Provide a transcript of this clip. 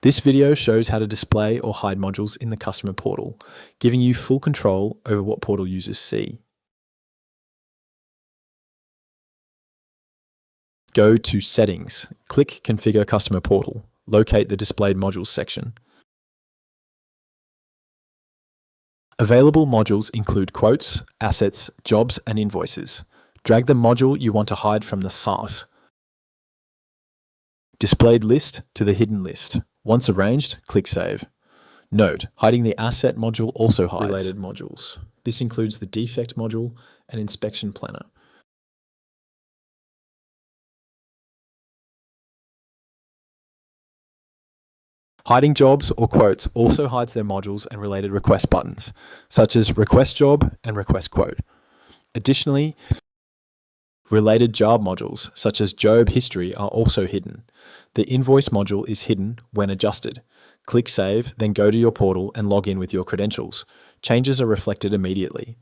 This video shows how to display or hide modules in the customer portal, giving you full control over what portal users see. Go to Settings, click Configure Customer Portal, locate the Displayed Modules section. Available modules include quotes, assets, jobs, and invoices. Drag the module you want to hide from the source. Displayed list to the hidden list. Once arranged, click Save. Note, hiding the asset module also hides related modules. This includes the defect module and inspection planner. Hiding jobs or quotes also hides their modules and related request buttons, such as Request Job and Request Quote. Additionally, related job modules, such as Job History, are also hidden. The Invoice module is hidden when adjusted. Click Save, then go to your portal and log in with your credentials. Changes are reflected immediately.